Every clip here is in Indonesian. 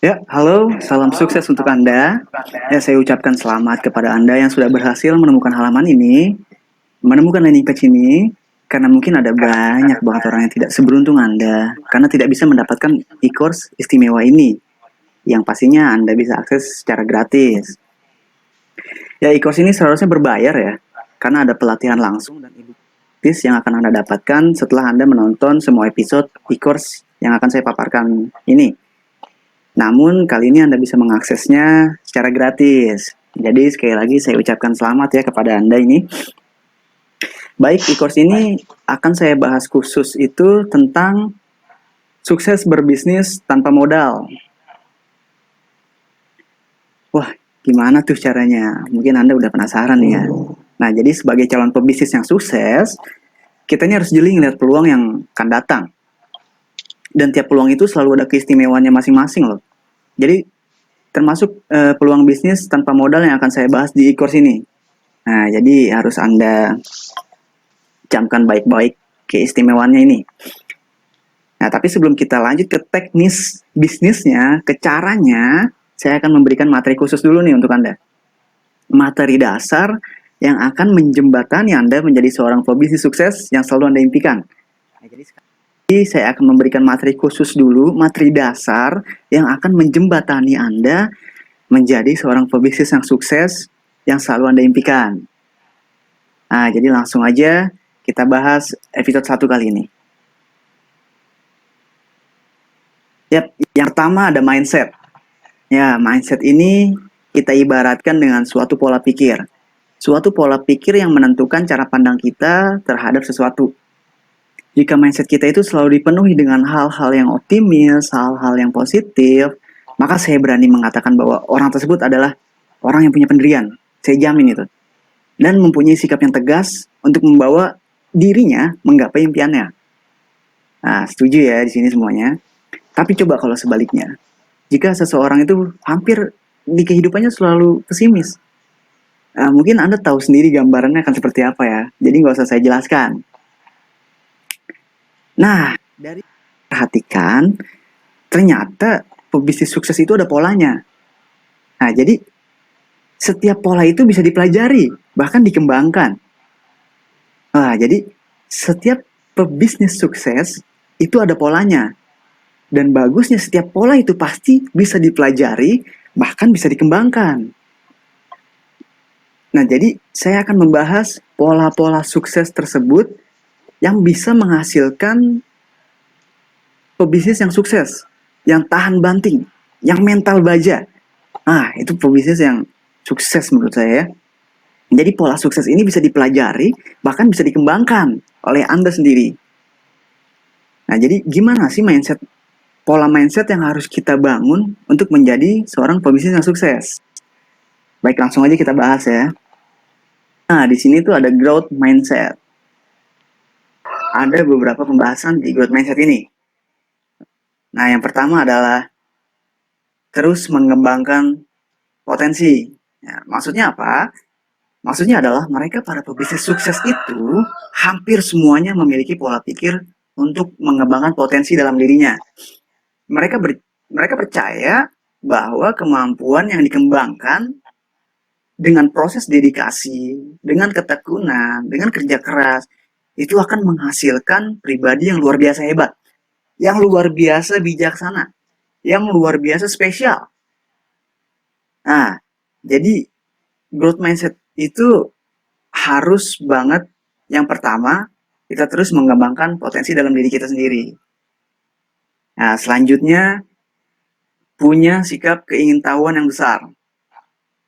Ya, halo, salam sukses untuk Anda. Ya, saya ucapkan selamat kepada Anda yang sudah berhasil menemukan halaman ini, menemukan landing page ini, karena mungkin ada banyak banget orang yang tidak seberuntung Anda, karena tidak bisa mendapatkan e-course istimewa ini, yang pastinya Anda bisa akses secara gratis. Ya, e-course ini seharusnya berbayar ya, karena ada pelatihan langsung dan e-book gratis yang akan Anda dapatkan setelah Anda menonton semua episode e-course yang akan saya paparkan ini. Namun kali ini Anda bisa mengaksesnya secara gratis. Jadi sekali lagi saya ucapkan selamat ya kepada Anda ini. Baik, e-course ini akan saya bahas khusus itu tentang sukses berbisnis tanpa modal. Wah, gimana tuh caranya? Mungkin Anda udah penasaran ya. Nah, jadi sebagai calon pebisnis yang sukses, kita ini harus jeli ngeliat peluang yang akan datang. Dan tiap peluang itu selalu ada keistimewaannya masing-masing loh. Jadi termasuk peluang bisnis tanpa modal yang akan saya bahas di e-course ini. Nah, jadi harus Anda camkan baik-baik keistimewaannya ini. Nah, tapi sebelum kita lanjut ke teknis bisnisnya, ke caranya, saya akan memberikan materi khusus dulu nih untuk Anda. Materi dasar yang akan menjembatani Anda menjadi seorang pebisnis sukses yang selalu Anda impikan. Nah, jadi saya akan memberikan materi khusus dulu, materi dasar yang akan menjembatani Anda menjadi seorang pebisnis yang sukses yang selalu Anda impikan. Nah, jadi langsung aja kita bahas episode 1 kali ini. Yap, yang pertama ada mindset. Ya, mindset ini kita ibaratkan dengan suatu pola pikir. Suatu pola pikir yang menentukan cara pandang kita terhadap sesuatu. Jika mindset kita itu selalu dipenuhi dengan hal-hal yang optimis, hal-hal yang positif, maka saya berani mengatakan bahwa orang tersebut adalah orang yang punya pendirian. Saya jamin itu. Dan mempunyai sikap yang tegas untuk membawa dirinya menggapai impiannya. Nah, setuju ya di sini semuanya. Tapi coba kalau sebaliknya, jika seseorang itu hampir di kehidupannya selalu pesimis, mungkin Anda tahu sendiri gambarannya akan seperti apa ya. Jadi nggak usah saya jelaskan. Nah, dari perhatikan, ternyata pebisnis sukses itu ada polanya. Nah, jadi setiap pola itu bisa dipelajari, bahkan dikembangkan. Nah, jadi setiap pebisnis sukses itu ada polanya. Dan bagusnya setiap pola itu pasti bisa dipelajari, bahkan bisa dikembangkan. Nah, jadi saya akan membahas pola-pola sukses tersebut yang bisa menghasilkan pebisnis yang sukses, yang tahan banting, yang mental baja. Ah, itu pebisnis yang sukses menurut saya ya. Jadi pola sukses ini bisa dipelajari, bahkan bisa dikembangkan oleh Anda sendiri. Nah, jadi gimana sih pola mindset yang harus kita bangun untuk menjadi seorang pebisnis yang sukses? Baik, langsung aja kita bahas ya. Nah, di sini tuh ada growth mindset. Ada beberapa pembahasan di growth mindset ini. Nah, yang pertama adalah terus mengembangkan potensi. Ya, maksudnya apa? Maksudnya adalah mereka para pebisnis sukses itu hampir semuanya memiliki pola pikir untuk mengembangkan potensi dalam dirinya. Mereka mereka percaya bahwa kemampuan yang dikembangkan dengan proses dedikasi, dengan ketekunan, dengan kerja keras, itu akan menghasilkan pribadi yang luar biasa hebat, yang luar biasa bijaksana, yang luar biasa spesial. Nah, jadi growth mindset itu harus banget yang pertama kita terus mengembangkan potensi dalam diri kita sendiri. Nah, selanjutnya punya sikap keingintahuan yang besar.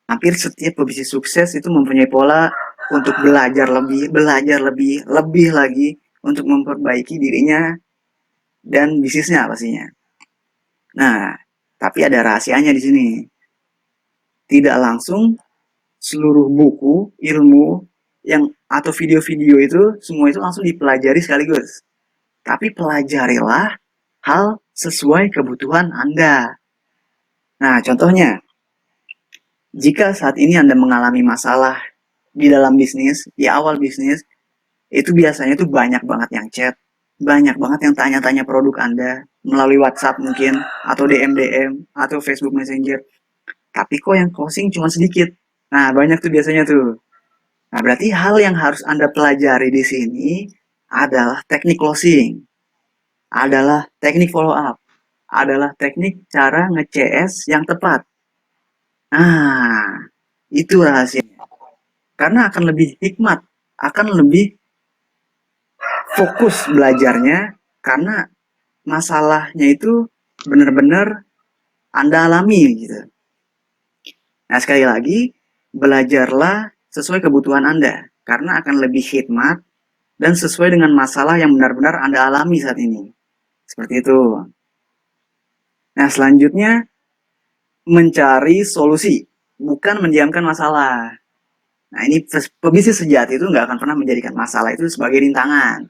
Hampir setiap pebisnis sukses itu mempunyai pola untuk lebih lagi untuk memperbaiki dirinya dan bisnisnya pastinya. Nah, tapi ada rahasianya di sini. Tidak langsung seluruh buku, ilmu, yang atau video-video itu, semua itu langsung dipelajari sekaligus. Tapi pelajarilah hal sesuai kebutuhan Anda. Nah, contohnya, jika saat ini Anda mengalami masalah di dalam bisnis, di awal bisnis, itu biasanya tuh banyak banget yang chat, banyak banget yang tanya-tanya produk Anda. melalui WhatsApp mungkin, atau DM, atau Facebook Messenger. Tapi kok yang closing cuma sedikit. Nah, banyak tuh biasanya tuh. Nah, berarti hal yang harus Anda pelajari di sini adalah teknik closing, adalah teknik follow up, adalah teknik cara nge-CS yang tepat. Nah, itu rahasianya. Karena akan lebih hikmat, akan lebih fokus belajarnya karena masalahnya itu benar-benar Anda alami gitu. Nah, sekali lagi, belajarlah sesuai kebutuhan Anda karena akan lebih hikmat dan sesuai dengan masalah yang benar-benar Anda alami saat ini. Seperti itu. Nah, selanjutnya mencari solusi, bukan mendiamkan masalah. Nah, ini pebisnis sejati itu nggak akan pernah menjadikan masalah itu sebagai rintangan,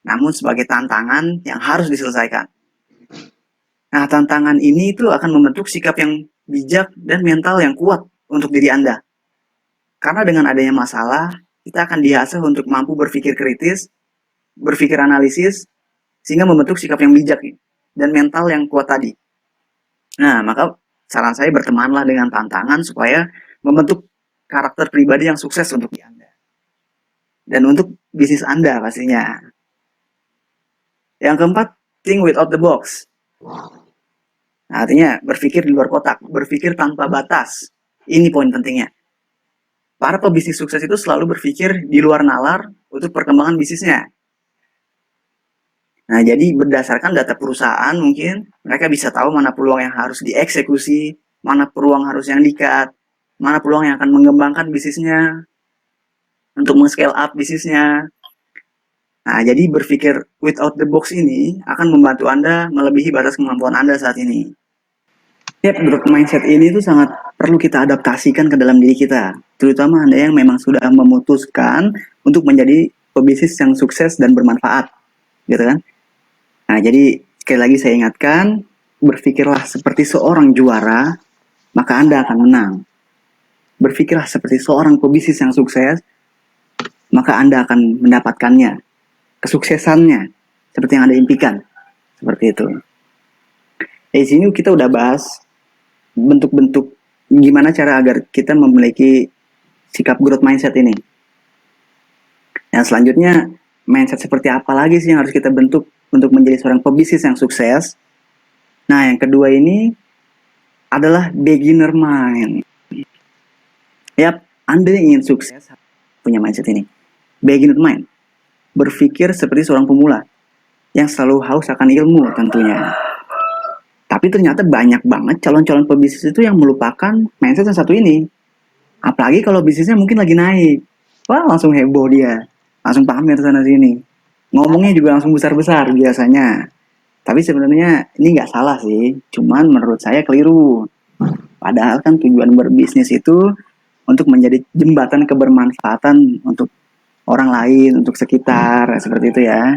namun sebagai tantangan yang harus diselesaikan. Nah, tantangan ini itu akan membentuk sikap yang bijak dan mental yang kuat untuk diri Anda. Karena dengan adanya masalah, kita akan diasah untuk mampu berpikir kritis, berpikir analisis, sehingga membentuk sikap yang bijak dan mental yang kuat tadi. Nah, maka saran saya bertemanlah dengan tantangan supaya membentuk karakter pribadi yang sukses untuk Anda. Dan untuk bisnis Anda pastinya. Yang keempat, think without the box. Nah, artinya berpikir di luar kotak, berpikir tanpa batas. Ini poin pentingnya. Para pebisnis sukses itu selalu berpikir di luar nalar untuk perkembangan bisnisnya. Nah, jadi berdasarkan data perusahaan mungkin mereka bisa tahu mana peluang yang harus dieksekusi, mana peluang harus yang di-cut, mana peluang yang akan mengembangkan bisnisnya, untuk men-scale up bisnisnya. Nah, jadi berpikir without the box ini akan membantu Anda melebihi batas kemampuan Anda saat ini. Yep, growth mindset ini tuh sangat perlu kita adaptasikan ke dalam diri kita. Terutama Anda yang memang sudah memutuskan untuk menjadi pebisnis yang sukses dan bermanfaat. Gitu kan? Nah, jadi sekali lagi saya ingatkan, berpikirlah seperti seorang juara, maka Anda akan menang. Berpikirlah seperti seorang pebisnis yang sukses, maka Anda akan mendapatkannya. Kesuksesannya, seperti yang Anda impikan. Seperti itu. Di sini kita udah bahas bentuk-bentuk gimana cara agar kita memiliki sikap growth mindset ini. Yang selanjutnya, mindset seperti apa lagi sih yang harus kita bentuk untuk menjadi seorang pebisnis yang sukses? Nah, yang kedua ini adalah beginner mind. Yap, Anda yang ingin sukses punya mindset ini. Beginner mind. Berpikir seperti seorang pemula yang selalu haus akan ilmu tentunya. Tapi ternyata banyak banget calon-calon pebisnis itu yang melupakan mindset yang satu ini. Apalagi kalau bisnisnya mungkin lagi naik. Wah, langsung heboh dia. Langsung pamer sana sini. Ngomongnya juga langsung besar-besar biasanya. Tapi sebenarnya ini nggak salah sih. Cuman menurut saya keliru. Padahal kan tujuan berbisnis itu untuk menjadi jembatan kebermanfaatan untuk orang lain, untuk sekitar, seperti itu ya.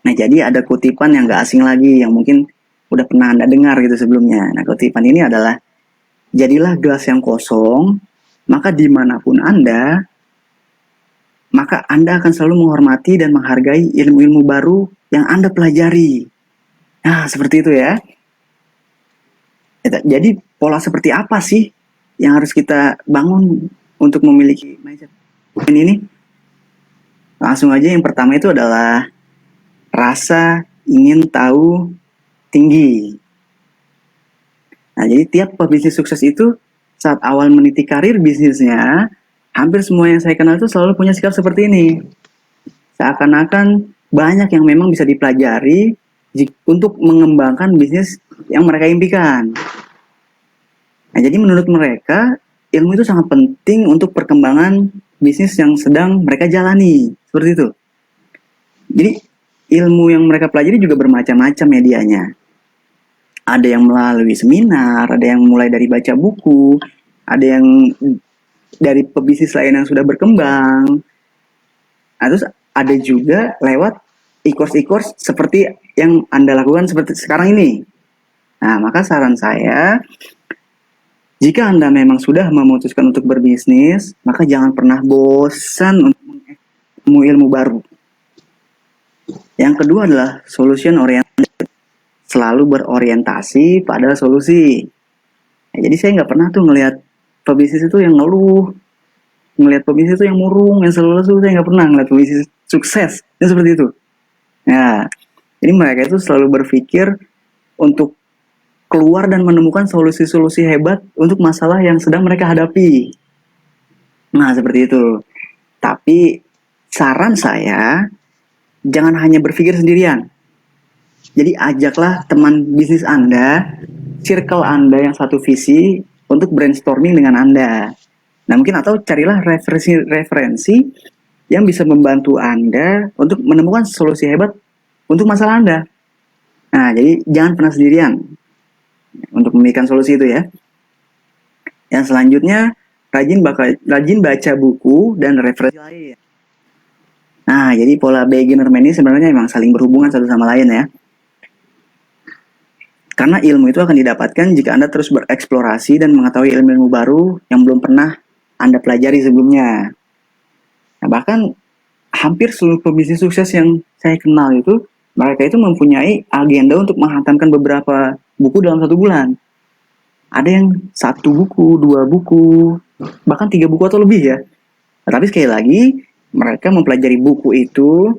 Nah, jadi ada kutipan yang gak asing lagi, yang mungkin udah pernah Anda dengar gitu sebelumnya. Nah, kutipan ini adalah, jadilah gelas yang kosong, maka dimanapun Anda, maka Anda akan selalu menghormati dan menghargai ilmu-ilmu baru yang Anda pelajari. Nah, seperti itu ya. Jadi, pola seperti apa sih yang harus kita bangun untuk memiliki mindset ini? Langsung aja yang pertama itu adalah rasa ingin tahu tinggi. Nah, jadi tiap pebisnis sukses itu saat awal meniti karir bisnisnya, hampir semua yang saya kenal itu selalu punya sikap seperti ini. Seakan-akan banyak yang memang bisa dipelajari untuk mengembangkan bisnis yang mereka impikan. Nah, jadi menurut mereka, ilmu itu sangat penting untuk perkembangan bisnis yang sedang mereka jalani. Seperti itu. Jadi ilmu yang mereka pelajari juga bermacam-macam medianya. Ada yang melalui seminar, ada yang mulai dari baca buku, ada yang dari pebisnis lain yang sudah berkembang. Nah, terus ada juga lewat e-course seperti yang Anda lakukan seperti sekarang ini. Nah, maka saran saya, jika Anda memang sudah memutuskan untuk berbisnis, maka jangan pernah bosan untuk mengetahui ilmu baru. Yang kedua adalah solution oriented. selalu berorientasi pada solusi. Nah, jadi saya nggak pernah tuh ngelihat pebisnis itu yang ngeluh, ngelihat pebisnis itu yang murung, yang selalu lesu. Saya nggak pernah ngelihat pebisnis sukses yang seperti itu. Nah, jadi mereka itu selalu berpikir untuk keluar dan menemukan solusi-solusi hebat untuk masalah yang sedang mereka hadapi. Nah, seperti itu. Tapi saran saya, jangan hanya berpikir sendirian. Jadi ajaklah teman bisnis Anda, circle Anda yang satu visi untuk brainstorming dengan Anda. Nah, mungkin atau carilah referensi yang bisa membantu Anda untuk menemukan solusi hebat untuk masalah Anda. Nah, jadi jangan pernah sendirian untuk memikirkan solusi itu ya. Yang selanjutnya, rajin baca buku dan referensi lain. Nah, jadi pola beginner man ini sebenarnya memang saling berhubungan satu sama lain ya. Karena ilmu itu akan didapatkan jika Anda terus bereksplorasi dan mengetahui ilmu-ilmu baru yang belum pernah Anda pelajari sebelumnya. Nah, bahkan hampir seluruh pebisnis sukses yang saya kenal itu, mereka itu mempunyai agenda untuk menghantamkan beberapa buku dalam 1 bulan. Ada yang 1 buku, 2 buku, bahkan 3 buku atau lebih ya. Nah, tapi sekali lagi, mereka mempelajari buku itu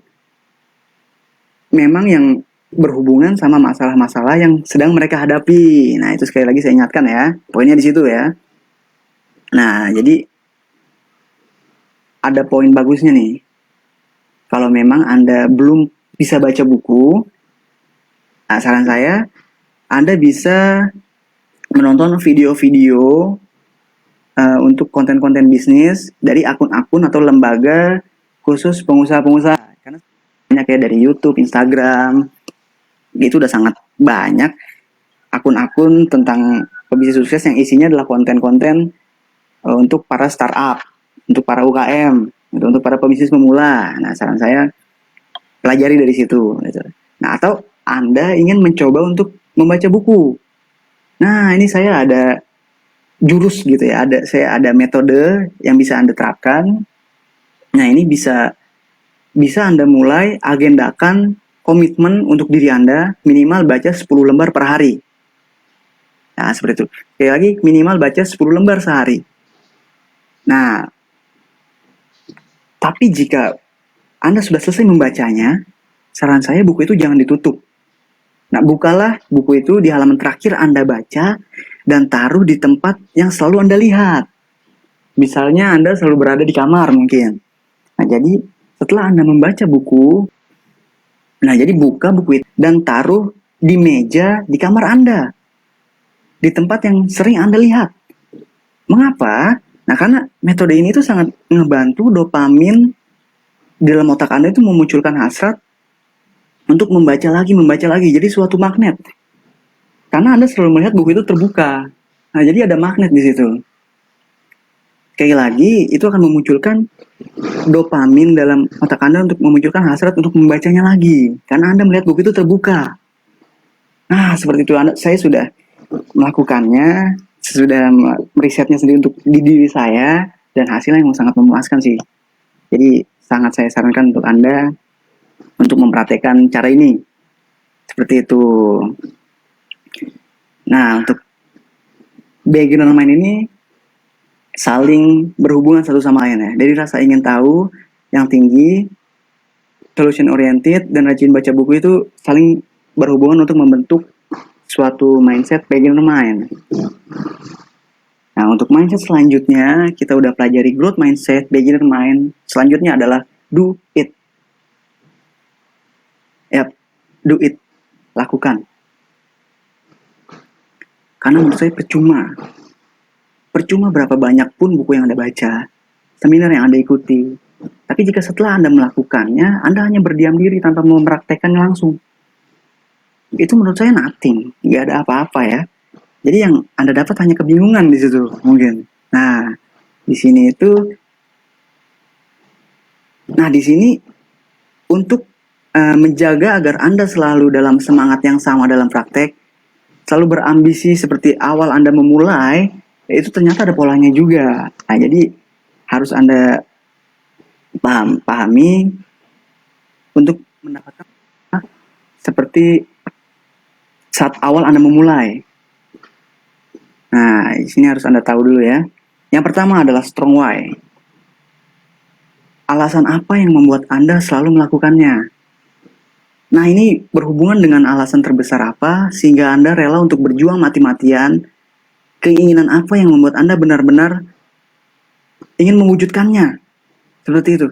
memang yang berhubungan sama masalah-masalah yang sedang mereka hadapi. Nah, itu sekali lagi saya ingatkan ya. Poinnya di situ ya. Nah, jadi ada poin bagusnya nih. Kalau memang Anda belum bisa baca buku, nah saran saya Anda bisa menonton video-video untuk konten-konten bisnis dari akun-akun atau lembaga khusus pengusaha-pengusaha. Karena banyak ya dari YouTube, Instagram, itu udah sangat banyak akun-akun tentang pebisnis sukses yang isinya adalah konten-konten untuk para startup, untuk para UKM, untuk para pebisnis pemula. Nah, saran saya pelajari dari situ. Gitu. Nah, atau Anda ingin mencoba untuk membaca buku. Nah, ini saya ada jurus gitu ya. Saya ada metode yang bisa Anda terapkan. Nah, ini bisa Anda mulai agendakan komitmen untuk diri Anda minimal baca 10 lembar per hari. Nah, seperti itu. Sekali lagi, minimal baca 10 lembar sehari. Nah, tapi jika Anda sudah selesai membacanya, saran saya buku itu jangan ditutup. Nah, bukalah buku itu di halaman terakhir Anda baca dan taruh di tempat yang selalu Anda lihat. Misalnya Anda selalu berada di kamar mungkin. Nah, jadi setelah Anda membaca buku, nah jadi buka buku itu dan taruh di meja di kamar Anda. Di tempat yang sering Anda lihat. Mengapa? Nah, karena metode ini tuh sangat ngebantu dopamin di dalam otak Anda itu memunculkan hasrat untuk membaca lagi. Jadi suatu magnet. Karena Anda selalu melihat buku itu terbuka. Nah, jadi ada magnet di situ. Sekali lagi, itu akan memunculkan dopamin dalam otak Anda untuk memunculkan hasrat untuk membacanya lagi. Karena Anda melihat buku itu terbuka. Nah, seperti itu. Saya sudah melakukannya, sudah merisetnya sendiri untuk di diri saya, dan hasilnya yang sangat memuaskan sih. Jadi, sangat saya sarankan untuk Anda untuk mempraktekkan cara ini. Seperti itu. Nah, untuk beginner mind ini saling berhubungan satu sama lain ya. Dari rasa ingin tahu yang tinggi, solution oriented, dan rajin baca buku itu saling berhubungan untuk membentuk suatu mindset beginner mind. Nah, untuk mindset selanjutnya, kita udah pelajari growth mindset, beginner mind. Selanjutnya adalah do it. Yap, do it. Lakukan. Karena menurut saya percuma. Percuma berapa banyak pun buku yang Anda baca, seminar yang Anda ikuti. Tapi jika setelah Anda melakukannya, Anda hanya berdiam diri tanpa mempraktekannya langsung. Itu menurut saya nothing. Nggak ada apa-apa ya. Jadi yang Anda dapat hanya kebingungan di situ mungkin. Nah, di sini itu untuk menjaga agar Anda selalu dalam semangat yang sama dalam praktek, selalu berambisi seperti awal Anda memulai, itu ternyata ada polanya juga. Nah, jadi harus Anda pahami untuk mendapatkan seperti saat awal Anda memulai. Nah, di sini harus Anda tahu dulu ya. Yang pertama adalah strong why. Alasan apa yang membuat Anda selalu melakukannya? Nah, ini berhubungan dengan alasan terbesar apa sehingga Anda rela untuk berjuang mati-matian. Keinginan apa yang membuat Anda benar-benar ingin mewujudkannya? Seperti itu.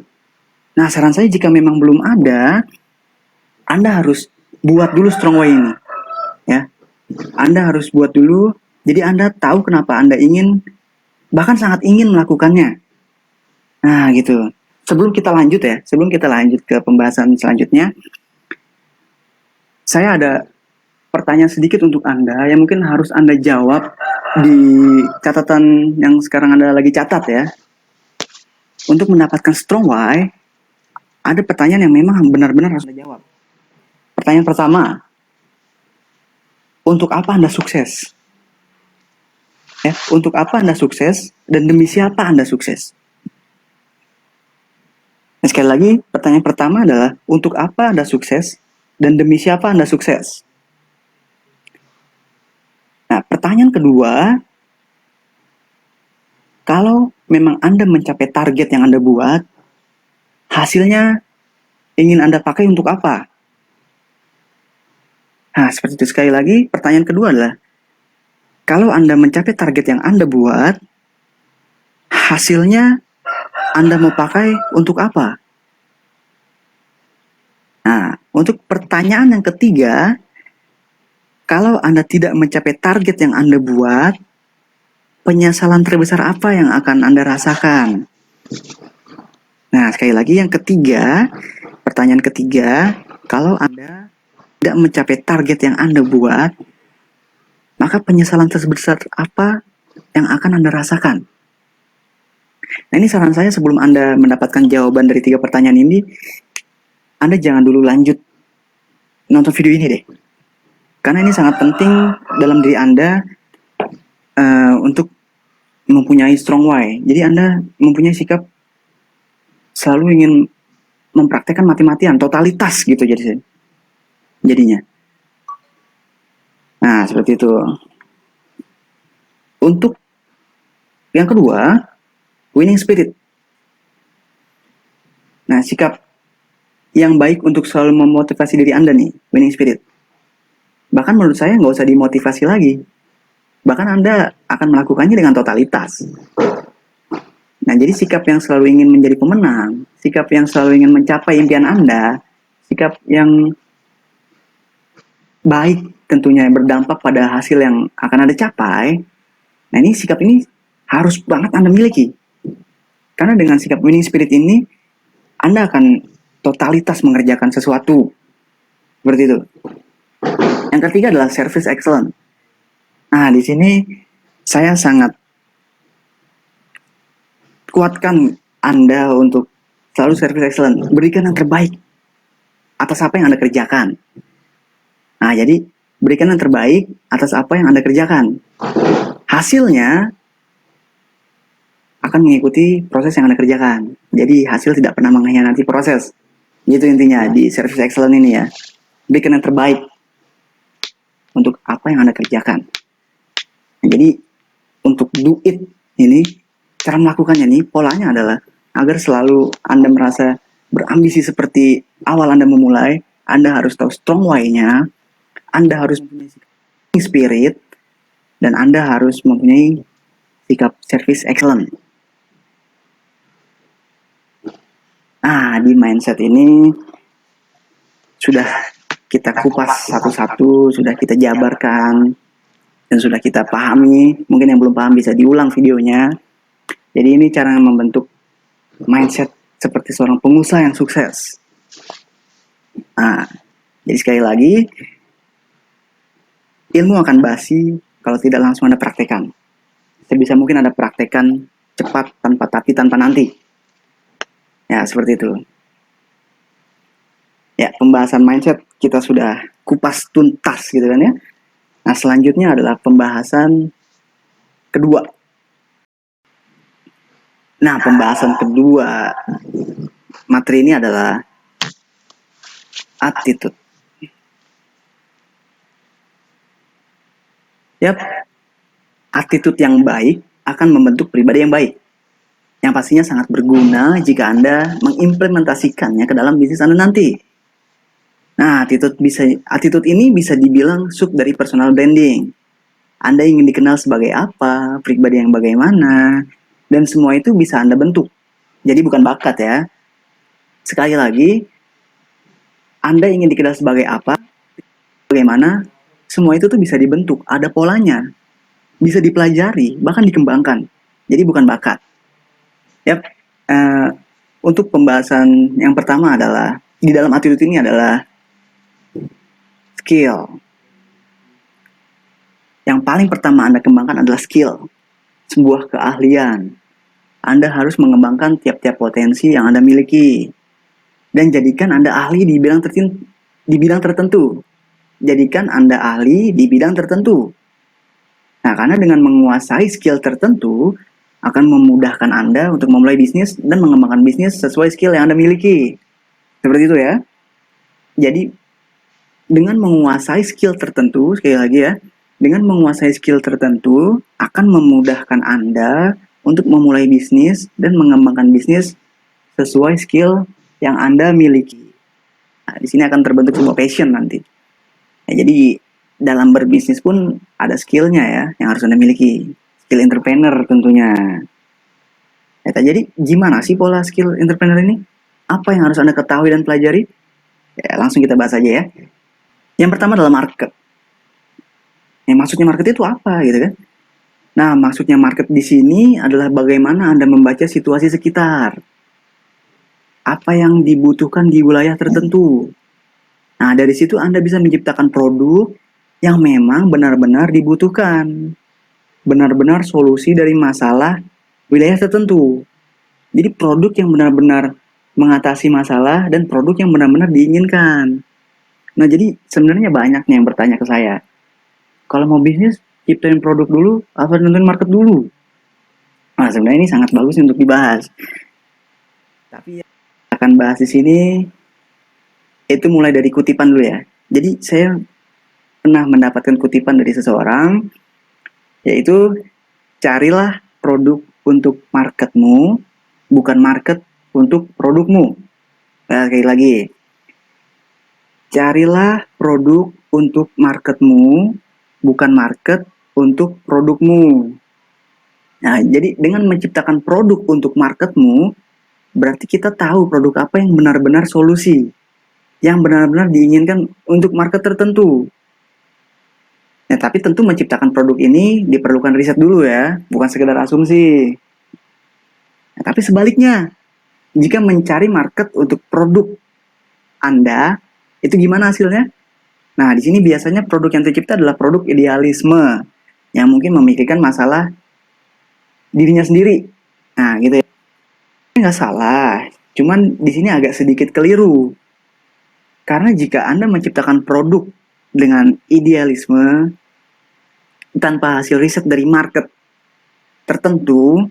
Nah, saran saya jika memang belum ada, Anda harus buat dulu strong why ini. Ya. Anda harus buat dulu, jadi Anda tahu kenapa Anda ingin, bahkan sangat ingin melakukannya. Nah, gitu. Sebelum kita lanjut ke pembahasan selanjutnya, saya ada pertanyaan sedikit untuk Anda yang mungkin harus Anda jawab di catatan yang sekarang Anda lagi catat ya. Untuk mendapatkan strong why, ada pertanyaan yang memang benar-benar harus Anda jawab. Pertanyaan pertama, untuk apa Anda sukses? Ya, untuk apa Anda sukses dan demi siapa Anda sukses? Nah, sekali lagi, pertanyaan pertama adalah untuk apa Anda sukses dan demi siapa Anda sukses? Nah, pertanyaan kedua, kalau memang Anda mencapai target yang Anda buat, hasilnya ingin Anda pakai untuk apa? Nah, seperti itu. Sekali lagi, pertanyaan kedua adalah, kalau Anda mencapai target yang Anda buat, hasilnya Anda mau pakai untuk apa? Nah, untuk pertanyaan yang ketiga, kalau Anda tidak mencapai target yang Anda buat, penyesalan terbesar apa yang akan Anda rasakan? Nah, sekali lagi yang ketiga, pertanyaan ketiga, kalau Anda tidak mencapai target yang Anda buat, maka penyesalan terbesar apa yang akan Anda rasakan? Nah, ini saran saya sebelum Anda mendapatkan jawaban dari 3 pertanyaan ini, Anda jangan dulu lanjut nonton video ini deh. Karena ini sangat penting dalam diri Anda untuk mempunyai strong why. Jadi Anda mempunyai sikap selalu ingin mempraktekkan mati-matian, totalitas gitu jadinya. Nah, seperti itu. Untuk yang kedua, winning spirit. Nah, sikap yang baik untuk selalu memotivasi diri Anda nih, winning spirit. Bahkan menurut saya nggak usah dimotivasi lagi. Bahkan Anda akan melakukannya dengan totalitas. Nah, jadi sikap yang selalu ingin menjadi pemenang, sikap yang selalu ingin mencapai impian Anda, sikap yang baik tentunya yang berdampak pada hasil yang akan Anda capai. Nah, ini sikap ini harus banget Anda miliki. Karena dengan sikap winning spirit ini, Anda akan totalitas mengerjakan sesuatu. Seperti itu. Yang ketiga adalah service excellent. Nah, di sini saya sangat kuatkan Anda untuk selalu service excellent. Berikan yang terbaik atas apa yang Anda kerjakan. Nah, jadi berikan yang terbaik atas apa yang Anda kerjakan. Hasilnya akan mengikuti proses yang Anda kerjakan. Jadi hasil tidak pernah mengkhianati proses. Gitu intinya di service excellent ini ya. Berikan yang terbaik untuk apa yang Anda kerjakan. Nah, jadi untuk do it ini, cara melakukannya nih, polanya adalah agar selalu Anda merasa berambisi seperti awal Anda memulai, Anda harus tahu strong why-nya, Anda harus mempunyai spirit, dan Anda harus mempunyai sikap service excellent. Nah, di mindset ini sudah kita kupas satu-satu, sudah kita jabarkan, dan sudah kita pahami. Mungkin yang belum paham bisa diulang videonya. Jadi ini cara membentuk mindset seperti seorang pengusaha yang sukses. Nah, jadi sekali lagi, ilmu akan basi kalau tidak langsung Anda praktekkan. Sebisa mungkin Anda praktekkan cepat, tanpa nanti. Ya, seperti itu. Ya, pembahasan mindset kita sudah kupas tuntas gitu kan ya. Nah, selanjutnya adalah pembahasan kedua. Nah, pembahasan kedua materi ini adalah attitude. Yap, attitude yang baik akan membentuk pribadi yang baik, yang pastinya sangat berguna jika Anda mengimplementasikannya ke dalam bisnis Anda nanti. Nah, attitude ini bisa dibilang sub dari personal branding. Anda ingin dikenal sebagai apa, pribadi yang bagaimana, dan semua itu bisa Anda bentuk. Jadi bukan bakat ya. Sekali lagi, Anda ingin dikenal sebagai apa, bagaimana, semua itu tuh bisa dibentuk, ada polanya, bisa dipelajari, bahkan dikembangkan. Jadi bukan bakat. Yap, uh, untuk pembahasan yang pertama adalah, di dalam attitude ini adalah skill. Yang paling pertama Anda kembangkan adalah skill, sebuah keahlian. Anda harus mengembangkan tiap-tiap potensi yang Anda miliki. Dan jadikan Anda ahli di bidang tertentu. Jadikan Anda ahli di bidang tertentu. Nah, karena dengan menguasai skill tertentu, akan memudahkan Anda untuk memulai bisnis dan mengembangkan bisnis sesuai skill yang Anda miliki. Seperti itu ya. Jadi, dengan menguasai skill tertentu, sekali lagi ya, dengan menguasai skill tertentu akan memudahkan Anda untuk memulai bisnis dan mengembangkan bisnis sesuai skill yang Anda miliki. Nah, di sini akan terbentuk sebuah passion nanti. Nah, jadi dalam berbisnis pun ada skillnya ya yang harus Anda miliki. Skill entrepreneur tentunya. Ya, jadi gimana sih pola skill entrepreneur ini? Apa yang harus Anda ketahui dan pelajari? Ya, langsung kita bahas aja ya. Yang pertama adalah market. Maksudnya market itu apa gitu kan? Nah, maksudnya market di sini adalah bagaimana Anda membaca situasi sekitar. Apa yang dibutuhkan di wilayah tertentu. Nah, dari situ Anda bisa menciptakan produk yang memang benar-benar dibutuhkan. Benar-benar solusi dari masalah wilayah tertentu. Jadi produk yang benar-benar mengatasi masalah dan produk yang benar-benar diinginkan. Nah, jadi sebenarnya banyak nih yang bertanya ke saya. Kalau mau bisnis, ciptain produk dulu atau nentuin market dulu? Nah, sebenarnya ini sangat bagus untuk dibahas. Tapi yang akan bahas di sini itu mulai dari kutipan dulu ya. Jadi saya pernah mendapatkan kutipan dari seseorang, yaitu carilah produk untuk marketmu, bukan market untuk produkmu. Nah, sekali lagi, carilah produk untuk marketmu, bukan market untuk produkmu. Nah, jadi dengan menciptakan produk untuk marketmu, berarti kita tahu produk apa yang benar-benar solusi, yang benar-benar diinginkan untuk market tertentu. Nah, tapi tentu menciptakan produk ini diperlukan riset dulu ya, bukan sekedar asumsi. Nah, tapi sebaliknya, jika mencari market untuk produk Anda, itu gimana hasilnya? Nah, di sini biasanya produk yang tercipta adalah produk idealisme, yang mungkin memikirkan masalah dirinya sendiri. Nah, gitu ya. Nggak salah, cuman di sini agak sedikit keliru. Karena jika Anda menciptakan produk dengan idealisme, tanpa hasil riset dari market tertentu,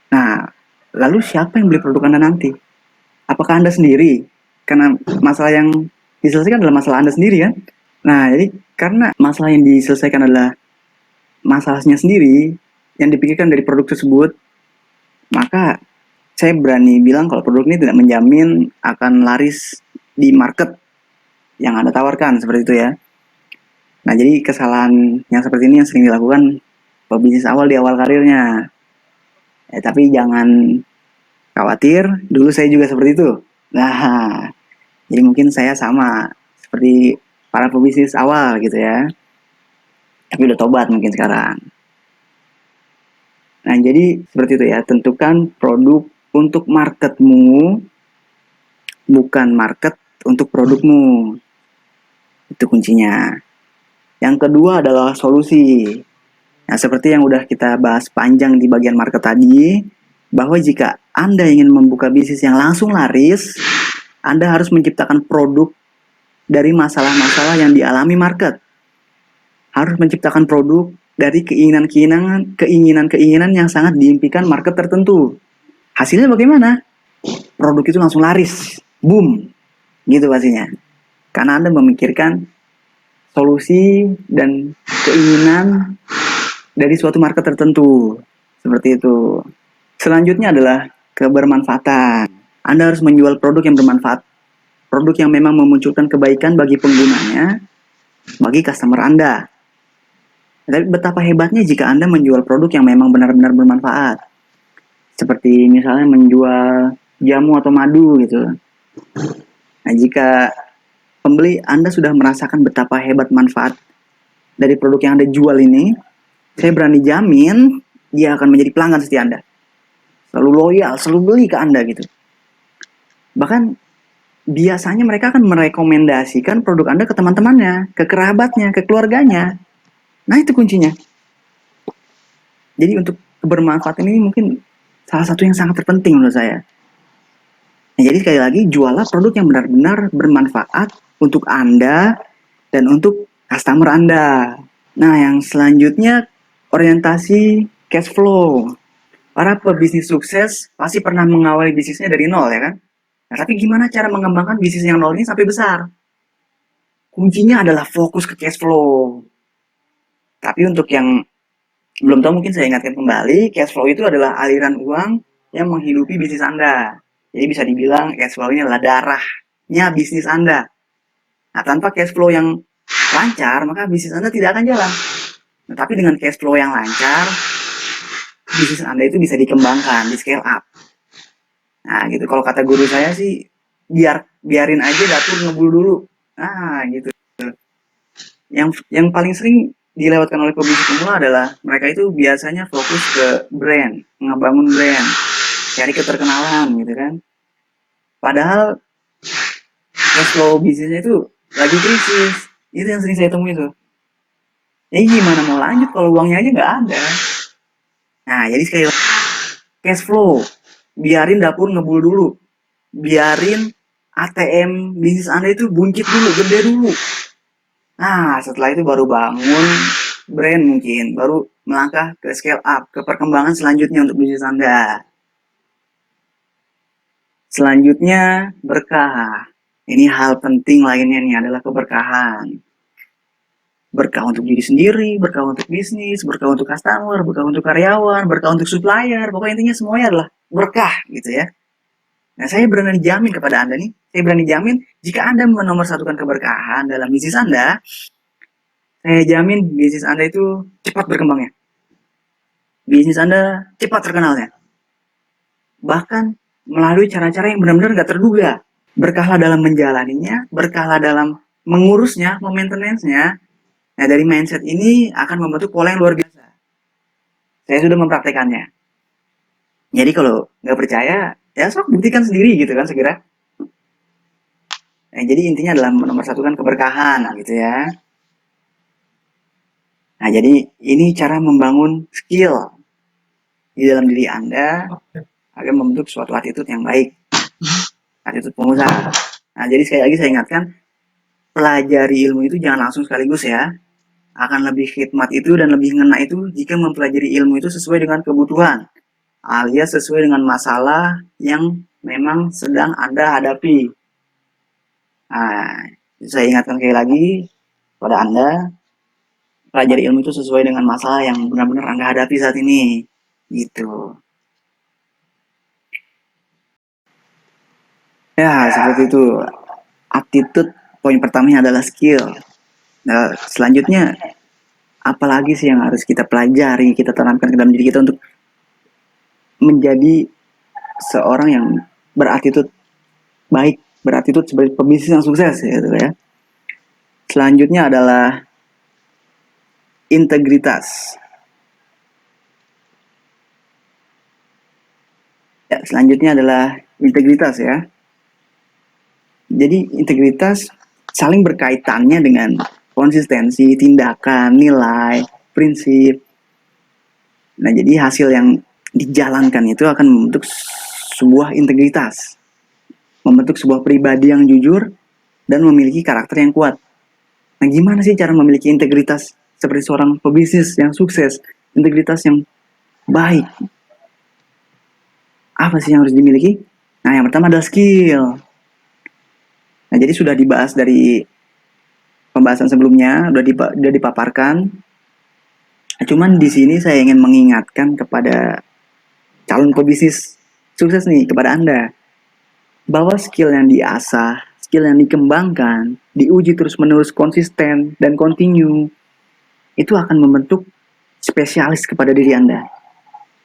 nah, lalu siapa yang beli produk Anda nanti? Apakah Anda sendiri? Karena masalah yang diselesaikan adalah masalah Anda sendiri kan? Nah, jadi karena masalah yang diselesaikan adalah masalahnya sendiri, yang dipikirkan dari produk tersebut, maka saya berani bilang kalau produk ini tidak menjamin akan laris di market yang Anda tawarkan, seperti itu ya. Nah, jadi kesalahan yang seperti ini yang sering dilakukan pebisnis awal di awal karirnya. Tapi jangan khawatir, dulu saya juga seperti itu. Nah, jadi mungkin saya sama seperti para pebisnis awal gitu ya. Tapi udah tobat mungkin sekarang. Nah, jadi seperti itu ya. Tentukan produk untuk marketmu, bukan market untuk produkmu. Itu kuncinya. Yang kedua adalah solusi. Nah, seperti yang udah kita bahas panjang di bagian market tadi, bahwa jika Anda ingin membuka bisnis yang langsung laris, Anda harus menciptakan produk dari masalah-masalah yang dialami market. Harus menciptakan produk dari keinginan-keinginan yang sangat diimpikan market tertentu. Hasilnya bagaimana? Produk itu langsung laris. Boom. Gitu pastinya. Karena Anda memikirkan solusi dan keinginan dari suatu market tertentu. Seperti itu. Selanjutnya adalah kebermanfaatan. Anda harus menjual produk yang bermanfaat, produk yang memang memunculkan kebaikan bagi penggunanya, bagi customer Anda. Tapi betapa hebatnya jika Anda menjual produk yang memang benar-benar bermanfaat. Seperti misalnya menjual jamu atau madu gitu. Nah, jika pembeli Anda sudah merasakan betapa hebat manfaat dari produk yang Anda jual ini, saya berani jamin dia akan menjadi pelanggan setia Anda. Selalu loyal, selalu beli ke Anda gitu. Bahkan biasanya mereka akan merekomendasikan produk Anda ke teman-temannya, ke kerabatnya, ke keluarganya. Nah, itu kuncinya. Jadi untuk kebermanfaatan ini mungkin salah satu yang sangat terpenting menurut saya. Nah, jadi sekali lagi, jualah produk yang benar-benar bermanfaat untuk Anda dan untuk customer Anda. Nah, yang selanjutnya orientasi cash flow. Para pebisnis sukses pasti pernah mengawali bisnisnya dari nol ya kan? Nah, tapi gimana cara mengembangkan bisnis yang nol ini sampai besar? Kuncinya adalah fokus ke cash flow. Tapi untuk yang belum tahu mungkin saya ingatkan kembali, cash flow itu adalah aliran uang yang menghidupi bisnis Anda. Jadi bisa dibilang cash flow ini adalah darahnya bisnis Anda. Nah, tanpa cash flow yang lancar, maka bisnis Anda tidak akan jalan. Nah, tapi dengan cash flow yang lancar, bisnis Anda itu bisa dikembangkan, di scale up. Nah, gitu. Kalau kata guru saya sih, biarin aja dapur ngebul dulu. Nah, gitu. Yang paling sering dilewatkan oleh pebisnis pemula adalah mereka itu biasanya fokus ke brand, ngebangun brand, cari keterkenalan gitu kan. Padahal cash flow bisnisnya itu lagi krisis. Itu yang sering saya temui tuh. Ya gimana mau lanjut kalau uangnya aja nggak ada. Nah, jadi sekali lagi, cash flow. Biarin dapur ngebul dulu. Biarin ATM bisnis Anda itu buncit dulu, gede dulu. Nah, setelah itu baru bangun brand mungkin, baru melangkah ke scale up, ke perkembangan selanjutnya untuk bisnis Anda. Selanjutnya, berkah. Ini hal penting lainnya nih adalah keberkahan. Berkah untuk diri sendiri, berkah untuk bisnis, berkah untuk customer, berkah untuk karyawan, berkah untuk supplier. Pokoknya intinya semuanya adalah berkah gitu ya. Nah, saya berani jamin kepada Anda nih, saya berani jamin jika Anda menomorsatukan keberkahan dalam bisnis Anda, saya jamin bisnis Anda itu cepat berkembangnya. Bisnis Anda cepat terkenalnya. Bahkan melalui cara-cara yang benar-benar gak terduga. Berkahlah dalam menjalaninya, berkahlah dalam mengurusnya, memaintenance-nya. Nah, dari mindset ini akan membentuk pola yang luar biasa. Saya sudah mempraktekannya. Jadi kalau nggak percaya, ya sok buktikan sendiri gitu kan segera. Nah, jadi intinya adalah menomorsatukan keberkahan gitu ya. Nah, jadi ini cara membangun skill di dalam diri Anda agar membentuk suatu attitude yang baik. Attitude pengusaha. Nah, jadi sekali lagi saya ingatkan, pelajari ilmu itu jangan langsung sekaligus ya. Akan lebih khidmat itu dan lebih ngena itu jika mempelajari ilmu itu sesuai dengan kebutuhan, alias sesuai dengan masalah yang memang sedang Anda hadapi. Nah, saya ingatkan sekali lagi pada Anda, pelajari ilmu itu sesuai dengan masalah yang benar-benar Anda hadapi saat ini. Gitu. Ya, seperti itu. Attitude, poin pertamanya adalah skill. Nah, selanjutnya, apalagi sih yang harus kita pelajari, kita tanamkan ke dalam diri kita untuk menjadi seorang yang berattitude baik, berattitude sebagai pebisnis yang sukses gitu ya. Selanjutnya adalah integritas. Ya, selanjutnya adalah integritas ya. Jadi integritas saling berkaitannya dengan konsistensi, tindakan, nilai, prinsip. Nah, jadi hasil yang dijalankan itu akan membentuk sebuah integritas, membentuk sebuah pribadi yang jujur dan memiliki karakter yang kuat. Nah, gimana sih cara memiliki integritas seperti seorang pebisnis yang sukses, integritas yang baik? Apa sih yang harus dimiliki? Nah, yang pertama adalah skill. Nah, jadi sudah dibahas dari pembahasan sebelumnya, sudah dipaparkan Cuman di sini saya ingin mengingatkan kepada calon pebisnis sukses nih, kepada Anda, bahwa skill yang diasah, skill yang dikembangkan, diuji terus-menerus konsisten dan continue, itu akan membentuk spesialis kepada diri Anda.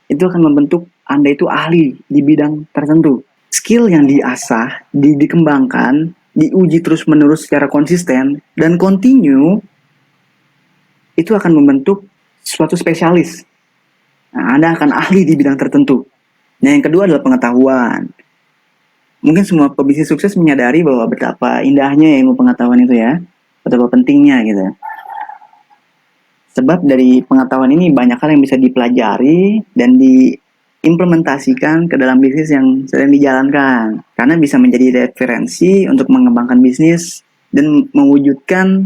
Itu akan membentuk Anda itu ahli di bidang tertentu. Skill yang diasah, dikembangkan, diuji terus-menerus secara konsisten, dan continue, itu akan membentuk suatu spesialis. Nah, Anda akan ahli di bidang tertentu. Nah, yang kedua adalah pengetahuan. Mungkin semua pebisnis sukses menyadari bahwa betapa indahnya ilmu pengetahuan itu ya, betapa pentingnya gitu. Sebab dari pengetahuan ini banyak hal yang bisa dipelajari dan diimplementasikan ke dalam bisnis yang sedang dijalankan. Karena bisa menjadi referensi untuk mengembangkan bisnis dan mewujudkan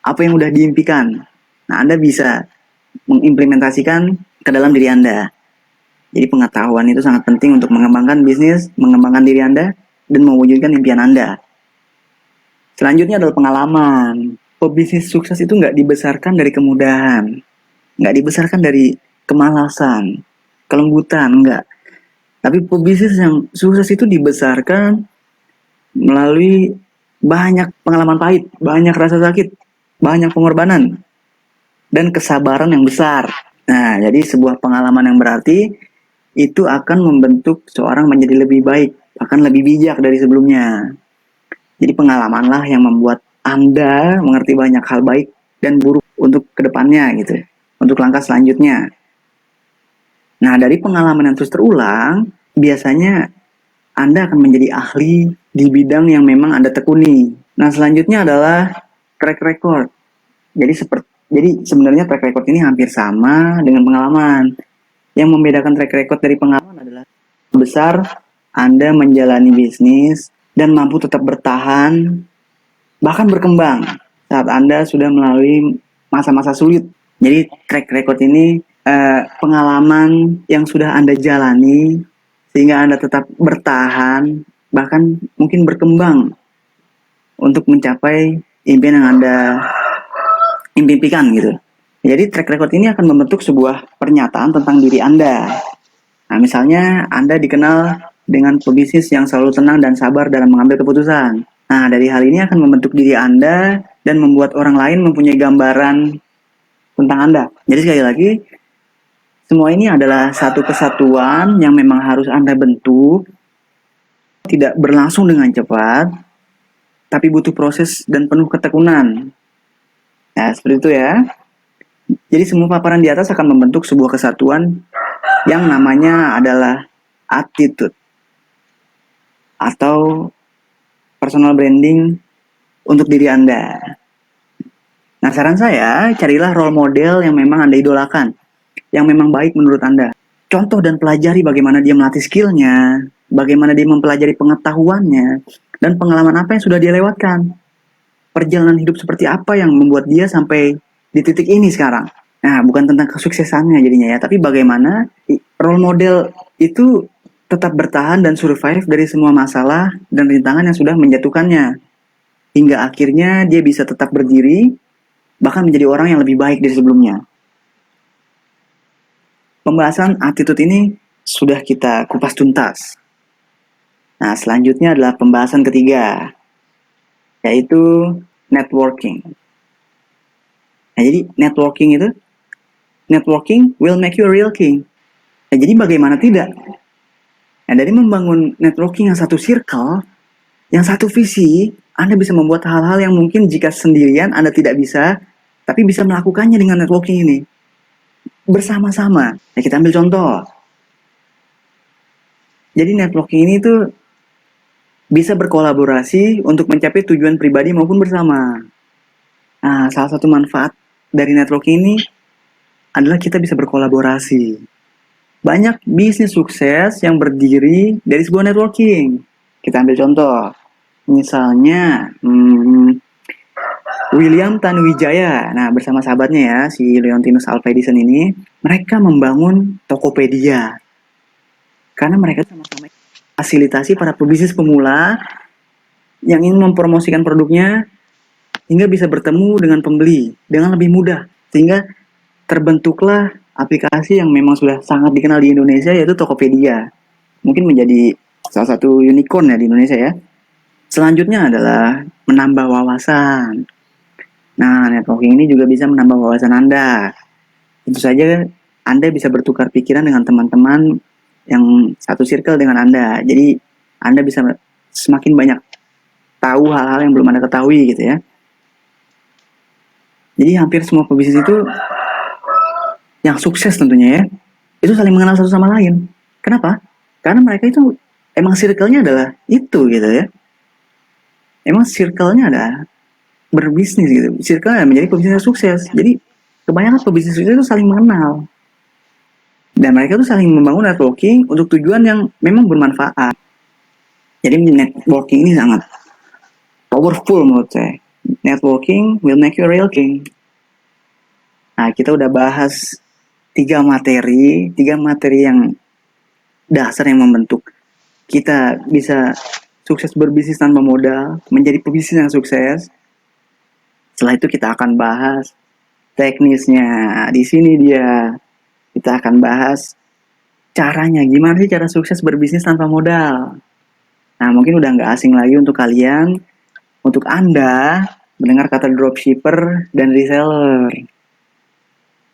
apa yang sudah diimpikan. Nah, Anda bisa mengimplementasikan ke dalam diri Anda. Jadi pengetahuan itu sangat penting untuk mengembangkan bisnis, mengembangkan diri Anda, dan mewujudkan impian Anda. Selanjutnya adalah pengalaman. Pebisnis sukses itu nggak dibesarkan dari kemudahan, nggak dibesarkan dari kemalasan, kelembutan, enggak. Tapi pebisnis yang sukses itu dibesarkan melalui banyak pengalaman pahit, banyak rasa sakit, banyak pengorbanan, dan kesabaran yang besar. Nah, jadi sebuah pengalaman yang berarti itu akan membentuk seorang menjadi lebih baik, akan lebih bijak dari sebelumnya. Jadi pengalamanlah yang membuat Anda mengerti banyak hal baik dan buruk untuk kedepannya gitu, untuk langkah selanjutnya. Nah, dari pengalaman yang terus terulang, biasanya Anda akan menjadi ahli di bidang yang memang Anda tekuni. Nah, selanjutnya adalah track record. Jadi sebenarnya track record ini hampir sama dengan pengalaman. Yang membedakan track record dari pengalaman adalah besar Anda menjalani bisnis dan mampu tetap bertahan, bahkan berkembang saat Anda sudah melalui masa-masa sulit. Jadi track record ini pengalaman yang sudah Anda jalani sehingga Anda tetap bertahan, bahkan mungkin berkembang untuk mencapai impian yang Anda impikan gitu. Jadi track record ini akan membentuk sebuah pernyataan tentang diri Anda. Nah, misalnya Anda dikenal dengan pebisnis yang selalu tenang dan sabar dalam mengambil keputusan. Nah, dari hal ini akan membentuk diri Anda dan membuat orang lain mempunyai gambaran tentang Anda. Jadi sekali lagi, semua ini adalah satu kesatuan yang memang harus Anda bentuk, tidak berlangsung dengan cepat, tapi butuh proses dan penuh ketekunan. Nah, seperti itu ya. Jadi semua paparan di atas akan membentuk sebuah kesatuan yang namanya adalah attitude atau personal branding untuk diri Anda. Nah, saran saya, carilah role model yang memang Anda idolakan, yang memang baik menurut Anda. Contoh dan pelajari bagaimana dia melatih skillnya, bagaimana dia mempelajari pengetahuannya, dan pengalaman apa yang sudah dia lewatkan. Perjalanan hidup seperti apa yang membuat dia sampai di titik ini sekarang. Nah, bukan tentang kesuksesannya jadinya ya, tapi bagaimana role model itu tetap bertahan dan survive dari semua masalah dan rintangan yang sudah menjatuhkannya. Hingga akhirnya dia bisa tetap berdiri, bahkan menjadi orang yang lebih baik dari sebelumnya. Pembahasan attitude ini sudah kita kupas tuntas. Nah, selanjutnya adalah pembahasan ketiga, yaitu networking. Nah, jadi networking will make you a real king. Nah, jadi bagaimana tidak? Nah, dari membangun networking yang satu circle, yang satu visi, Anda bisa membuat hal-hal yang mungkin jika sendirian Anda tidak bisa, tapi bisa melakukannya dengan networking ini. Bersama-sama. Nah, kita ambil contoh. Jadi networking ini tuh bisa berkolaborasi untuk mencapai tujuan pribadi maupun bersama. Nah, salah satu manfaat dari networking ini adalah kita bisa berkolaborasi. Banyak bisnis sukses yang berdiri dari sebuah networking. Kita ambil contoh. Misalnya, William Tanuwijaya. Nah, bersama sahabatnya ya, si Leontinus Alva Edison ini, mereka membangun Tokopedia. Karena mereka sama-sama fasilitasi para pebisnis pemula yang ingin mempromosikan produknya hingga bisa bertemu dengan pembeli dengan lebih mudah. Sehingga terbentuklah aplikasi yang memang sudah sangat dikenal di Indonesia, yaitu Tokopedia. Mungkin menjadi salah satu unicorn ya di Indonesia ya. Selanjutnya adalah menambah wawasan. Nah, networking ini juga bisa menambah wawasan Anda. Tentu saja Anda bisa bertukar pikiran dengan teman-teman yang satu circle dengan Anda. Jadi Anda bisa semakin banyak tahu hal-hal yang belum Anda ketahui gitu ya. Jadi hampir semua pebisnis itu yang sukses tentunya ya, itu saling mengenal satu sama lain. Kenapa? Karena mereka itu emang circle-nya adalah itu gitu ya. Emang circle-nya adalah berbisnis gitu. Circle-nya menjadi pebisnis yang sukses. Jadi kebanyakan pebisnis sukses itu saling mengenal. Dan mereka tuh saling membangun networking untuk tujuan yang memang bermanfaat. Jadi networking ini sangat powerful menurut saya. Networking will make you a real king. Nah, kita udah bahas tiga materi yang dasar yang membentuk kita bisa sukses berbisnis tanpa modal, menjadi pebisnis yang sukses. Setelah itu kita akan bahas teknisnya. Di sini dia kita akan bahas caranya, gimana sih cara sukses berbisnis tanpa modal. Nah, mungkin udah nggak asing lagi untuk kalian, untuk Anda mendengar kata dropshipper dan reseller.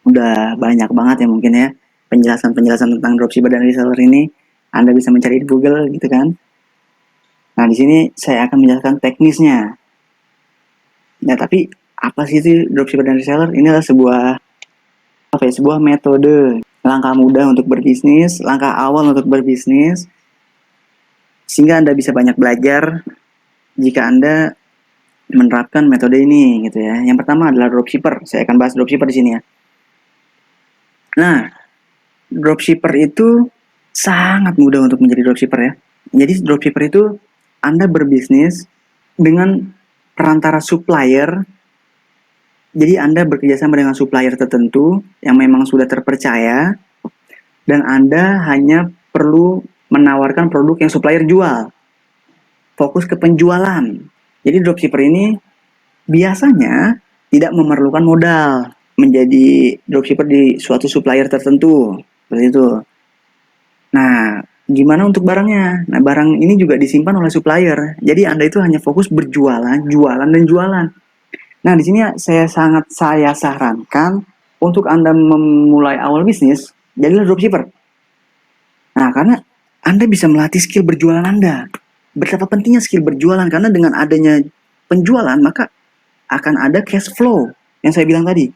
Udah banyak banget ya mungkin ya penjelasan-penjelasan tentang dropshipper dan reseller ini. Anda bisa mencari di Google gitu kan. Nah, di sini saya akan menjelaskan teknisnya. Nah, tapi apa sih itu dropshipper dan reseller? Ini adalah sebuah metode, langkah mudah untuk berbisnis, langkah awal untuk berbisnis, sehingga Anda bisa banyak belajar jika Anda menerapkan metode ini gitu ya. Yang pertama adalah dropshipper. Saya akan bahas dropshipper di sini ya. Nah, dropshipper itu sangat mudah untuk menjadi dropshipper ya. Jadi dropshipper itu Anda berbisnis dengan perantara supplier. Jadi Anda bekerjasama dengan supplier tertentu yang memang sudah terpercaya, dan Anda hanya perlu menawarkan produk yang supplier jual. Fokus ke penjualan. Jadi dropshipper ini biasanya tidak memerlukan modal menjadi dropshipper di suatu supplier tertentu. Seperti itu. Nah, gimana untuk barangnya? Nah, barang ini juga disimpan oleh supplier. Jadi Anda itu hanya fokus berjualan, jualan, dan jualan. Nah, di sini saya sarankan untuk Anda memulai awal bisnis, jadilah dropshipper. Nah, karena Anda bisa melatih skill berjualan Anda. Betapa pentingnya skill berjualan, karena dengan adanya penjualan, maka akan ada cash flow yang saya bilang tadi.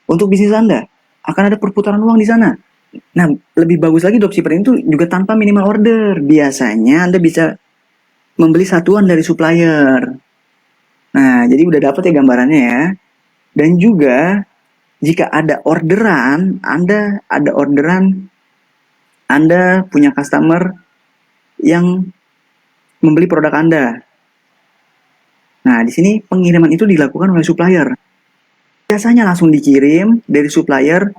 Untuk bisnis Anda, akan ada perputaran uang di sana. Nah, lebih bagus lagi dropshipper itu juga tanpa minimal order. Biasanya Anda bisa membeli satuan dari supplier. Nah, jadi udah dapat ya gambarannya ya. Dan juga jika ada orderan, Anda punya customer yang membeli produk Anda. Nah, di sini pengiriman itu dilakukan oleh supplier. Biasanya langsung dikirim dari supplier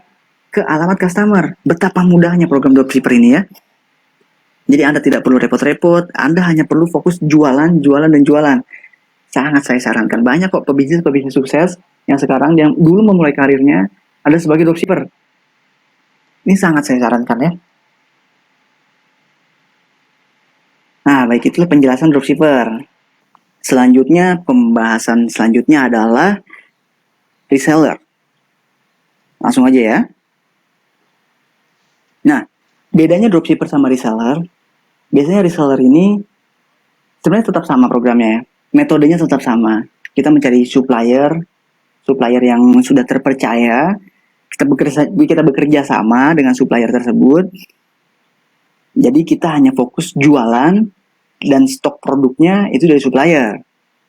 ke alamat customer. Betapa mudahnya program dropshipper ini ya. Jadi Anda tidak perlu repot-repot, Anda hanya perlu fokus jualan, jualan, dan jualan. Sangat saya sarankan. Banyak kok pebisnis sukses yang sekarang yang dulu memulai karirnya ada sebagai dropshipper. Ini sangat saya sarankan ya. Nah, baik, itulah penjelasan dropshipper. Selanjutnya, pembahasan selanjutnya adalah reseller. Langsung aja ya. Nah, bedanya dropshipper sama reseller, biasanya reseller ini sebenarnya tetap sama programnya ya. Metodenya tetap sama. Kita mencari supplier yang sudah terpercaya. Kita bekerja sama dengan supplier tersebut. Jadi kita hanya fokus jualan dan stok produknya itu dari supplier.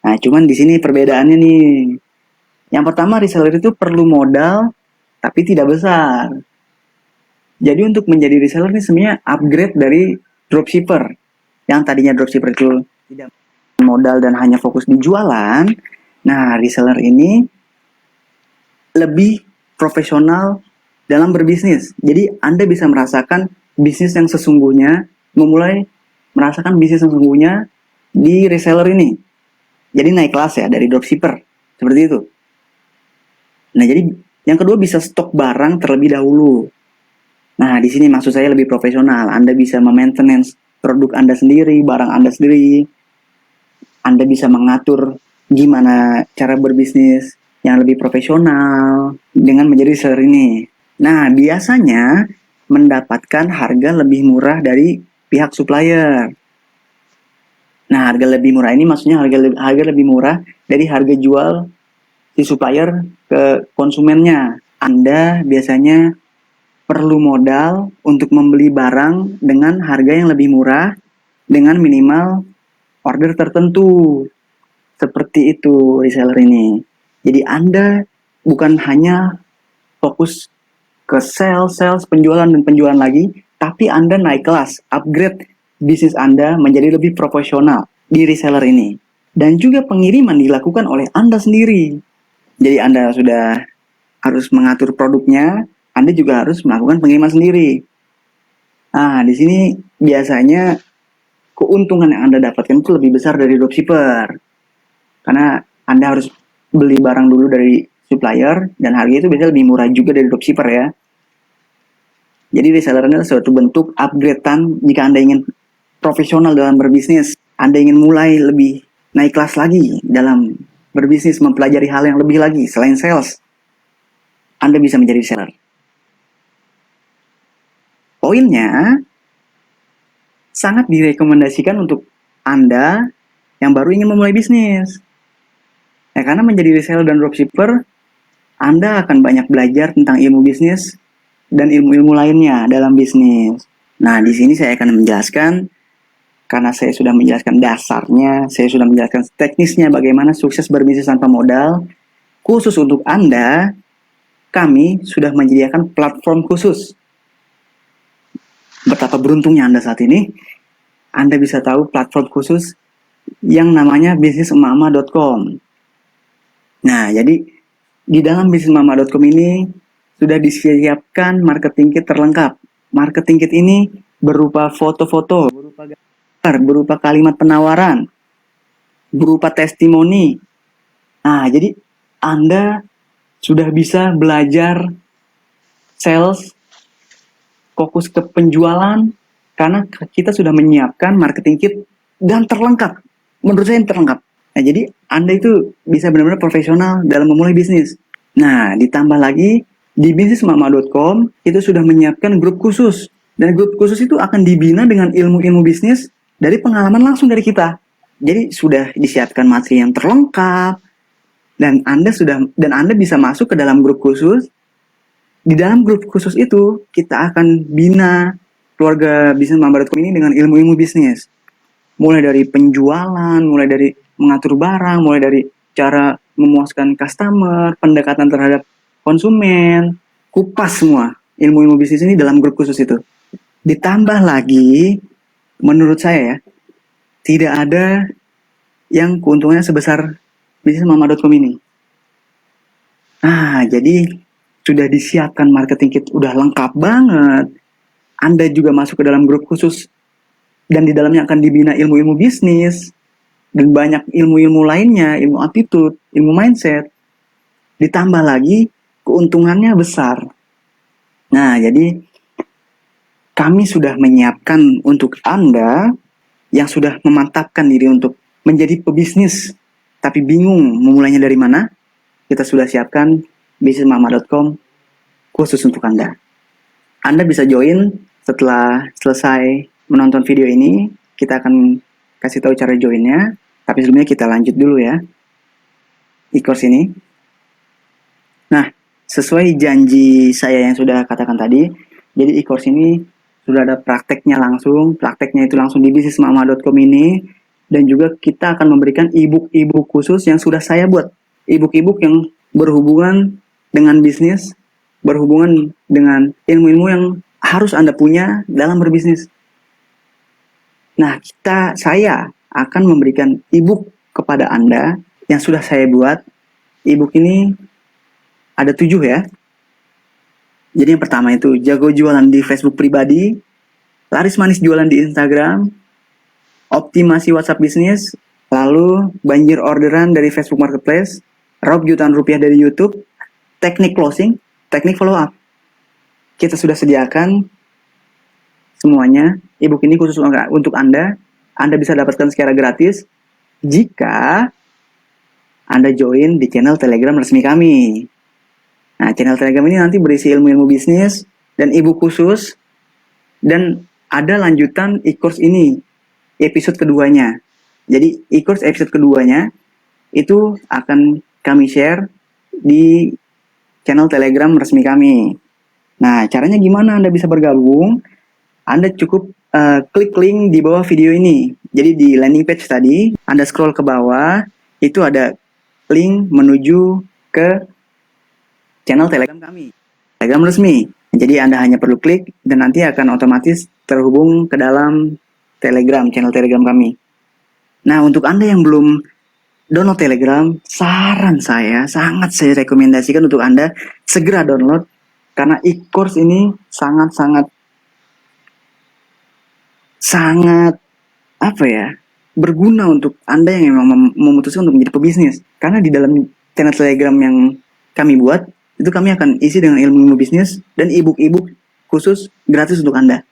Nah, cuman di sini perbedaannya nih. Yang pertama, reseller itu perlu modal tapi tidak besar. Jadi untuk menjadi reseller ini sebenarnya upgrade dari dropshipper. Yang tadinya dropshipper itu tidak modal dan hanya fokus di jualan. Nah, reseller ini lebih profesional dalam berbisnis. Jadi Anda bisa merasakan bisnis yang sesungguhnya, memulai merasakan bisnis yang sesungguhnya di reseller ini. Jadi naik kelas ya dari dropshipper. Seperti itu. Nah, jadi Yang kedua, bisa stok barang terlebih dahulu. Nah, di sini maksud saya lebih profesional. Anda bisa memaintenance produk Anda sendiri, barang Anda sendiri. Anda bisa mengatur gimana cara berbisnis yang lebih profesional dengan menjadi seller ini. Nah, biasanya mendapatkan harga lebih murah dari pihak supplier. Nah, harga lebih murah ini maksudnya harga lebih murah dari harga jual si supplier ke konsumennya. Anda biasanya perlu modal untuk membeli barang dengan harga yang lebih murah dengan minimal order tertentu. Seperti itu reseller ini. Jadi Anda bukan hanya fokus ke sales, penjualan dan penjualan lagi, tapi Anda naik kelas, upgrade bisnis Anda menjadi lebih profesional di reseller ini. Dan juga pengiriman dilakukan oleh Anda sendiri. Jadi Anda sudah harus mengatur produknya, Anda juga harus melakukan pengiriman sendiri. Nah, di sini biasanya keuntungan yang Anda dapatkan itu lebih besar dari dropshipper. Karena Anda harus beli barang dulu dari supplier dan harga itu biasanya lebih murah juga dari dropshipper ya. Jadi reseller adalah suatu bentuk upgradean jika Anda ingin profesional dalam berbisnis. Anda ingin mulai lebih naik kelas lagi dalam berbisnis, mempelajari hal yang lebih lagi selain sales. Anda bisa menjadi reseller. Poinnya, sangat direkomendasikan untuk Anda yang baru ingin memulai bisnis. Ya, karena menjadi reseller dan dropshipper, Anda akan banyak belajar tentang ilmu bisnis dan ilmu-ilmu lainnya dalam bisnis. Nah, di sini saya akan menjelaskan, karena saya sudah menjelaskan dasarnya, saya sudah menjelaskan teknisnya bagaimana sukses berbisnis tanpa modal. Khusus untuk Anda, kami sudah menyediakan platform khusus. Betapa beruntungnya Anda saat ini, Anda bisa tahu platform khusus yang namanya bisnisemama.com. Nah, jadi di dalam bisnisemama.com ini sudah disiapkan marketing kit terlengkap. Marketing kit ini berupa foto-foto, berupa gambar, berupa kalimat penawaran, berupa testimoni. Nah, jadi Anda sudah bisa belajar sales, fokus ke penjualan, karena kita sudah menyiapkan marketing kit dan terlengkap. Menurut saya terlengkap. Nah, jadi Anda itu bisa benar-benar profesional dalam memulai bisnis. Nah, ditambah lagi di bisnismama.com itu sudah menyiapkan grup khusus. Dan grup khusus itu akan dibina dengan ilmu-ilmu bisnis dari pengalaman langsung dari kita. Jadi sudah disiapkan materi yang terlengkap dan Anda bisa masuk ke dalam grup khusus. Di dalam grup khusus itu kita akan bina keluarga bisnismama.com ini dengan ilmu-ilmu bisnis. Mulai dari penjualan, mulai dari mengatur barang, mulai dari cara memuaskan customer, pendekatan terhadap konsumen, kupas semua ilmu-ilmu bisnis ini dalam grup khusus itu. Ditambah lagi, menurut saya ya, tidak ada yang keuntungannya sebesar bisnismama.com ini. Nah, jadi sudah disiapkan marketing kit, udah lengkap banget. Anda juga masuk ke dalam grup khusus dan di dalamnya akan dibina ilmu-ilmu bisnis dan banyak ilmu-ilmu lainnya, ilmu attitude, ilmu mindset. Ditambah lagi keuntungannya besar. Nah, jadi kami sudah menyiapkan untuk Anda yang sudah memantapkan diri untuk menjadi pebisnis tapi bingung memulainya dari mana. Kita sudah siapkan bisnismama.com khusus untuk Anda. Anda bisa join setelah selesai menonton video ini. Kita akan kasih tahu cara joinnya. Tapi sebelumnya kita lanjut dulu ya e-course ini. Nah, sesuai janji saya yang sudah katakan tadi, jadi e-course ini sudah ada prakteknya langsung. Prakteknya itu langsung di bisnismama.com ini. Dan juga kita akan memberikan e-book khusus yang sudah saya buat. E-book yang berhubungan dengan bisnis, berhubungan dengan ilmu-ilmu yang harus Anda punya dalam berbisnis. Nah, saya akan memberikan e-book kepada Anda yang sudah saya buat. E-book ini ada 7 ya. Jadi yang pertama itu jago jualan di Facebook pribadi, laris manis jualan di Instagram, optimasi WhatsApp bisnis, lalu banjir orderan dari Facebook Marketplace, raup jutaan rupiah dari YouTube, teknik closing, teknik follow up. Kita sudah sediakan semuanya. Ebook ini khusus untuk Anda. Anda bisa dapatkan secara gratis jika Anda join di channel Telegram resmi kami. Nah, channel Telegram ini nanti berisi ilmu-ilmu bisnis dan ebook khusus, dan ada lanjutan e-course ini, episode keduanya. Jadi e-course episode keduanya itu akan kami share di channel Telegram resmi kami. Nah, caranya gimana Anda bisa bergabung? Anda cukup klik link di bawah video ini. Jadi di landing page tadi, Anda scroll ke bawah, itu ada link menuju ke channel Telegram kami, Telegram resmi. Jadi Anda hanya perlu klik dan nanti akan otomatis terhubung ke dalam Telegram, channel Telegram kami. Nah, untuk Anda yang belum download Telegram, saran saya, sangat saya rekomendasikan untuk Anda segera download, karena e-course ini sangat apa ya, berguna untuk Anda yang memang memutuskan untuk menjadi pebisnis. Karena di dalam channel Telegram yang kami buat, itu kami akan isi dengan ilmu-ilmu bisnis dan ebook-ebook khusus gratis untuk Anda.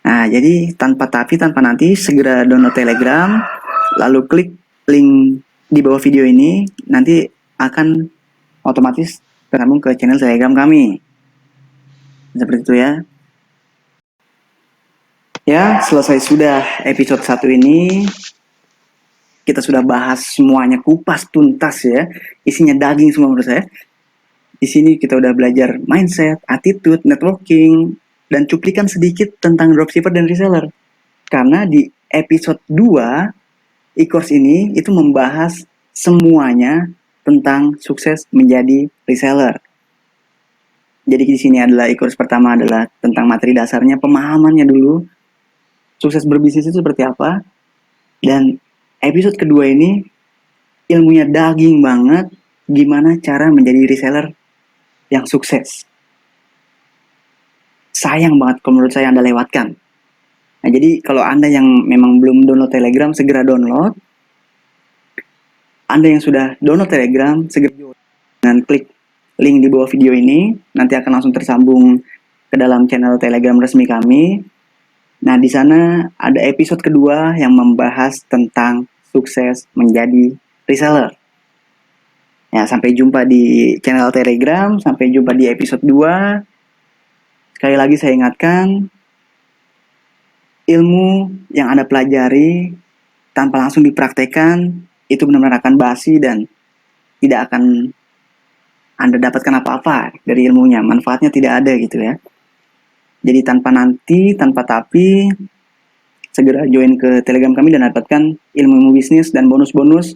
Nah, jadi tanpa nanti segera download Telegram, lalu klik link di bawah video ini, nanti akan otomatis tersambung ke channel Telegram kami. Seperti itu ya. Ya, selesai sudah episode 1 ini. Kita sudah bahas semuanya kupas tuntas ya. Isinya daging semua menurut saya. Di sini kita udah belajar mindset, attitude, networking, dan cuplikan sedikit tentang dropshipper dan reseller. Karena di episode 2 e-course ini itu membahas semuanya tentang sukses menjadi reseller. Jadi di sini adalah e-course pertama adalah tentang materi dasarnya, pemahamannya dulu. Sukses berbisnis itu seperti apa? Dan episode kedua ini ilmunya daging banget, gimana cara menjadi reseller yang sukses. Sayang banget kalau menurut saya Anda lewatkan. Nah, jadi kalau Anda yang memang belum download Telegram, segera download. Anda yang sudah download Telegram, segera join dengan klik link di bawah video ini. Nanti akan langsung tersambung ke dalam channel Telegram resmi kami. Nah, di sana ada episode kedua yang membahas tentang sukses menjadi reseller. Ya, sampai jumpa di channel Telegram, sampai jumpa di episode 2. Sekali lagi saya ingatkan, ilmu yang Anda pelajari tanpa langsung dipraktekkan, itu benar-benar akan basi dan tidak akan Anda dapatkan apa-apa dari ilmunya. Manfaatnya tidak ada gitu ya. Jadi tanpa tapi, segera join ke Telegram kami dan dapatkan ilmu bisnis dan bonus-bonus.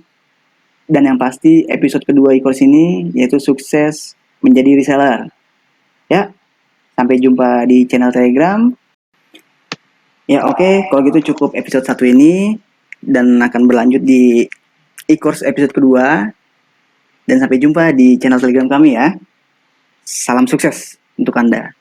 Dan yang pasti episode kedua e-course ini yaitu sukses menjadi reseller. Ya, sampai jumpa di channel Telegram. Ya oke, kalau gitu cukup episode 1 ini dan akan berlanjut di e-course episode kedua. Dan sampai jumpa di channel Telegram kami ya. Salam sukses untuk Anda.